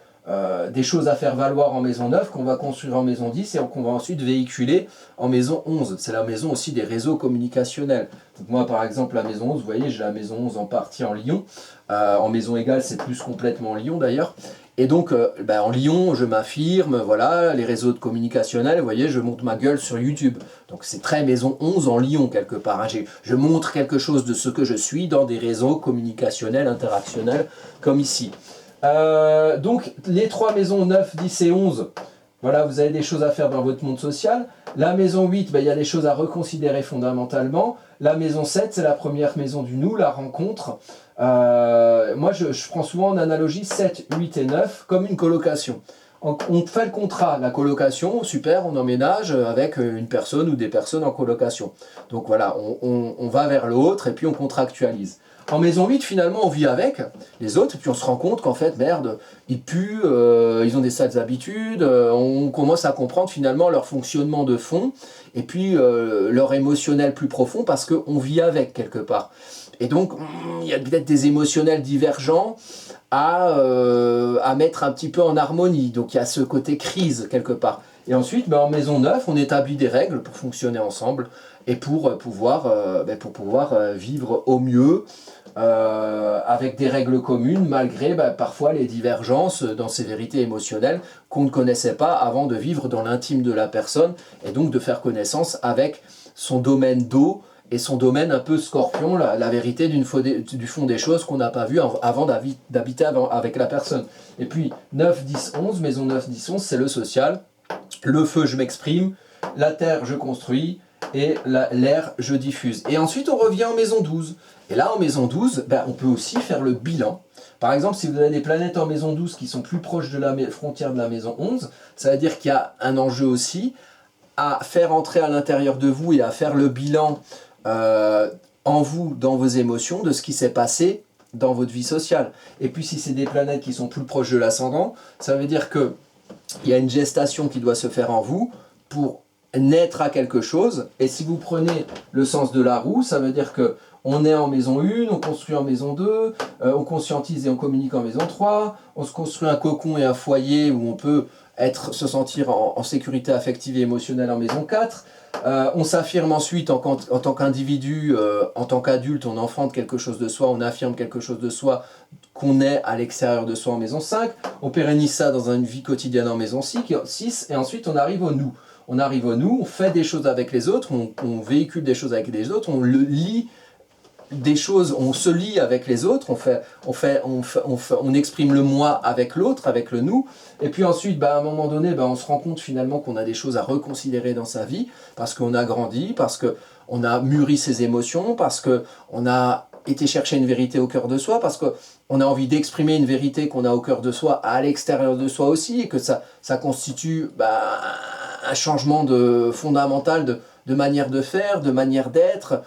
des choses à faire valoir en maison 9 qu'on va construire en maison 10 et qu'on va ensuite véhiculer en maison 11. C'est la maison aussi des réseaux communicationnels. Donc moi par exemple la maison 11, vous voyez, j'ai la maison 11 en partie en Lion. En maison égale c'est plus complètement en Lion d'ailleurs. Et donc en Lion je m'affirme, voilà, les réseaux communicationnels, vous voyez, je monte ma gueule sur YouTube. Donc c'est très maison 11 en Lion quelque part. Hein. Je montre quelque chose de ce que je suis dans des réseaux communicationnels, interactionnels comme ici. Donc les trois maisons 9, 10 et 11, voilà, vous avez des choses à faire dans votre monde social. La maison 8, il y a des choses à reconsidérer fondamentalement. La maison 7, c'est la première maison du nous, la rencontre. Moi je prends souvent en analogie 7, 8 et 9 comme une colocation. On fait le contrat, la colocation, super, on emménage avec une personne ou des personnes en colocation. Donc voilà, on va vers l'autre et puis on contractualise. En maison 8, finalement, on vit avec les autres, et puis on se rend compte qu'en fait, merde, ils puent, ils ont des sales habitudes, on commence à comprendre finalement leur fonctionnement de fond, et puis leur émotionnel plus profond, parce qu'on vit avec quelque part. Et donc, il y a peut-être des émotionnels divergents à mettre un petit peu en harmonie, donc il y a ce côté crise quelque part. Et ensuite, en maison 9, on établit des règles pour fonctionner ensemble, et pour pouvoir vivre au mieux, avec des règles communes, malgré parfois les divergences dans ces vérités émotionnelles qu'on ne connaissait pas avant de vivre dans l'intime de la personne, et donc de faire connaissance avec son domaine d'eau et son domaine un peu scorpion, la vérité du fond des choses qu'on n'a pas vu avant d'habiter avec la personne. Et puis 9, 10, 11, maison 9, 10, 11, c'est le social. Le feu, je m'exprime, la terre, je construis, et l'air, je diffuse. Et ensuite, on revient en maison 12. Et là, en maison 12, on peut aussi faire le bilan. Par exemple, si vous avez des planètes en maison 12 qui sont plus proches de la frontière de la maison 11, ça veut dire qu'il y a un enjeu aussi à faire entrer à l'intérieur de vous et à faire le bilan en vous, dans vos émotions, de ce qui s'est passé dans votre vie sociale. Et puis, si c'est des planètes qui sont plus proches de l'ascendant, ça veut dire qu'il y a une gestation qui doit se faire en vous pour naître à quelque chose. Et si vous prenez le sens de la roue, ça veut dire que On est en maison 1, on construit en maison 2, on conscientise et on communique en maison 3, on se construit un cocon et un foyer où on peut se sentir en sécurité affective et émotionnelle en maison 4. On s'affirme ensuite en tant qu'individu, en tant qu'adulte, on enfante quelque chose de soi, on affirme quelque chose de soi qu'on est à l'extérieur de soi en maison 5. On pérennise ça dans une vie quotidienne en maison 6, et ensuite on arrive au nous. On arrive au nous, on fait des choses avec les autres, on véhicule des choses avec les autres, on lit des choses, on se lie avec les autres, on exprime le moi avec l'autre, avec le nous, et puis ensuite, à un moment donné, on se rend compte finalement qu'on a des choses à reconsidérer dans sa vie, parce qu'on a grandi, parce qu'on a mûri ses émotions, parce qu'on a été chercher une vérité au cœur de soi, parce qu'on a envie d'exprimer une vérité qu'on a au cœur de soi, à l'extérieur de soi aussi, et que ça constitue un changement fondamental de manière de faire, de manière d'être,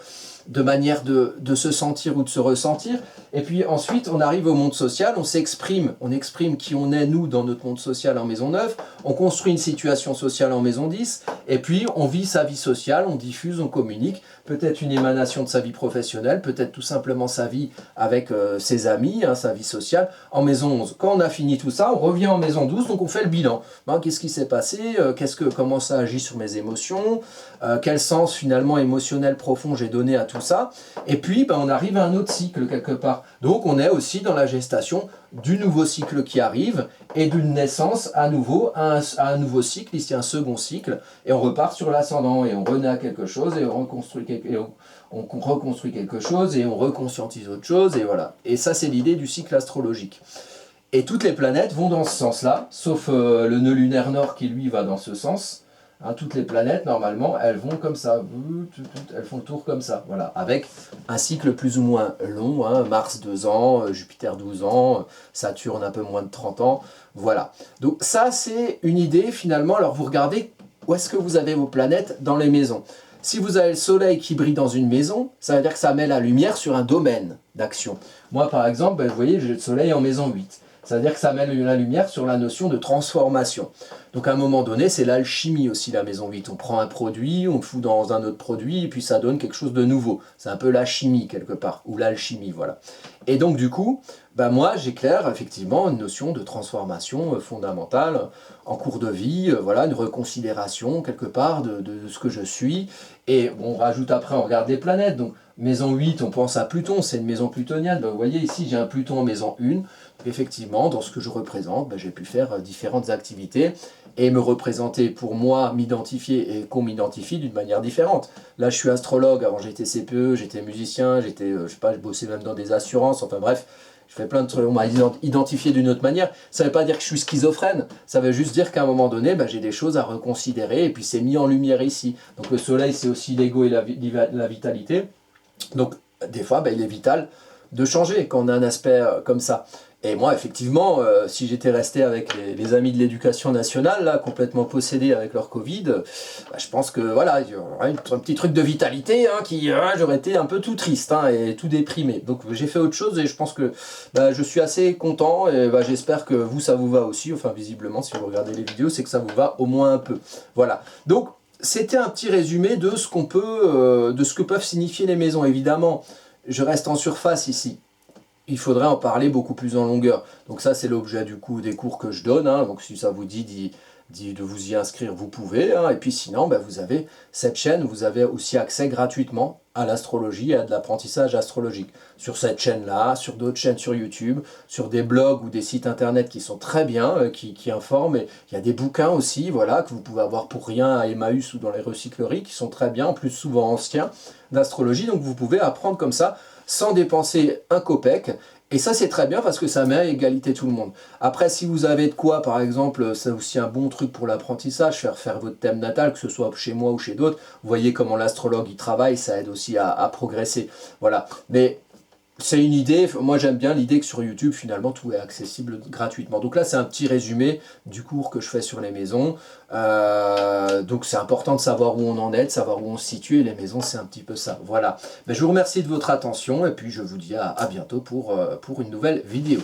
de manière de se sentir ou de se ressentir. Et puis ensuite, on arrive au monde social, on s'exprime, on exprime qui on est, nous, dans notre monde social en maison 9, on construit une situation sociale en maison 10, et puis on vit sa vie sociale, on diffuse, on communique, peut-être une émanation de sa vie professionnelle, peut-être tout simplement sa vie avec ses amis, sa vie sociale, en maison 11. Quand on a fini tout ça, on revient en maison 12, donc on fait le bilan. Qu'est-ce qui s'est passé, comment ça agit sur mes émotions, quel sens finalement émotionnel profond j'ai donné à tout ça, et puis on arrive à un autre cycle quelque part. Donc on est aussi dans la gestation du nouveau cycle qui arrive, et d'une naissance à nouveau, à un nouveau cycle, ici un second cycle, et on repart sur l'ascendant, et on renaît à quelque chose, et on reconstruit quelque chose, et on reconscientise autre chose, et voilà. Et ça c'est l'idée du cycle astrologique. Et toutes les planètes vont dans ce sens-là, sauf le nœud lunaire nord qui lui va dans ce sens. Toutes les planètes, normalement, elles vont comme ça, elles font le tour comme ça, voilà, avec un cycle plus ou moins long, Mars 2 ans, Jupiter 12 ans, Saturne un peu moins de 30 ans, voilà. Donc ça, c'est une idée, finalement. Alors vous regardez où est-ce que vous avez vos planètes dans les maisons. Si vous avez le soleil qui brille dans une maison, ça veut dire que ça met la lumière sur un domaine d'action. Moi, par exemple, vous voyez, j'ai le soleil en maison 8. C'est-à-dire que ça met la lumière sur la notion de transformation. Donc à un moment donné, c'est l'alchimie aussi, la maison 8. On prend un produit, on le fout dans un autre produit, et puis ça donne quelque chose de nouveau. C'est un peu la chimie quelque part, ou l'alchimie, voilà. Et donc du coup, moi j'éclaire effectivement une notion de transformation fondamentale en cours de vie, voilà, une reconsidération quelque part de ce que je suis. Et on rajoute après, on regarde les planètes, donc maison 8, on pense à Pluton, c'est une maison plutonienne. Vous voyez ici, j'ai un Pluton en maison 1. Effectivement, dans ce que je représente, j'ai pu faire différentes activités et me représenter pour moi, m'identifier et qu'on m'identifie d'une manière différente. Là, je suis astrologue, avant j'étais CPE, j'étais musicien, je bossais même dans des assurances, enfin bref, je fais plein de trucs, on m'a identifié d'une autre manière. Ça ne veut pas dire que je suis schizophrène, ça veut juste dire qu'à un moment donné, j'ai des choses à reconsidérer et puis c'est mis en lumière ici. Donc le soleil, c'est aussi l'ego et la vitalité. Donc des fois, il est vital de changer quand on a un aspect comme ça. Et moi, effectivement, si j'étais resté avec les amis de l'éducation nationale, là, complètement possédés avec leur Covid, je pense que voilà, il y aurait un petit truc de vitalité, j'aurais été un peu tout triste et tout déprimé. Donc j'ai fait autre chose et je pense que je suis assez content et j'espère que vous, ça vous va aussi. Enfin, visiblement, si vous regardez les vidéos, c'est que ça vous va au moins un peu. Voilà. Donc, c'était un petit résumé de ce que peuvent signifier les maisons. Évidemment, je reste en surface ici. Il faudrait en parler beaucoup plus en longueur. Donc ça, c'est l'objet du coup des cours que je donne. Donc si ça vous dit de vous y inscrire, vous pouvez. Et puis sinon, vous avez cette chaîne, vous avez aussi accès gratuitement à l'astrologie et à de l'apprentissage astrologique. Sur cette chaîne-là, sur d'autres chaînes sur YouTube, sur des blogs ou des sites internet qui sont très bien, qui informent. Et il y a des bouquins aussi, voilà, que vous pouvez avoir pour rien à Emmaüs ou dans les recycleries, qui sont très bien, en plus souvent anciens, d'astrologie. Donc vous pouvez apprendre comme ça, sans dépenser un copec, et ça c'est très bien parce que ça met à égalité tout le monde. Après, si vous avez de quoi, par exemple, c'est aussi un bon truc pour l'apprentissage, faire votre thème natal, que ce soit chez moi ou chez d'autres, vous voyez comment l'astrologue y travaille, ça aide aussi à progresser, voilà. Mais c'est une idée, moi j'aime bien l'idée que sur YouTube finalement tout est accessible gratuitement. Donc là c'est un petit résumé du cours que je fais sur les maisons. Donc c'est important de savoir où on en est, de savoir où on se situe, et les maisons c'est un petit peu ça. Voilà, mais je vous remercie de votre attention et puis je vous dis à bientôt pour une nouvelle vidéo.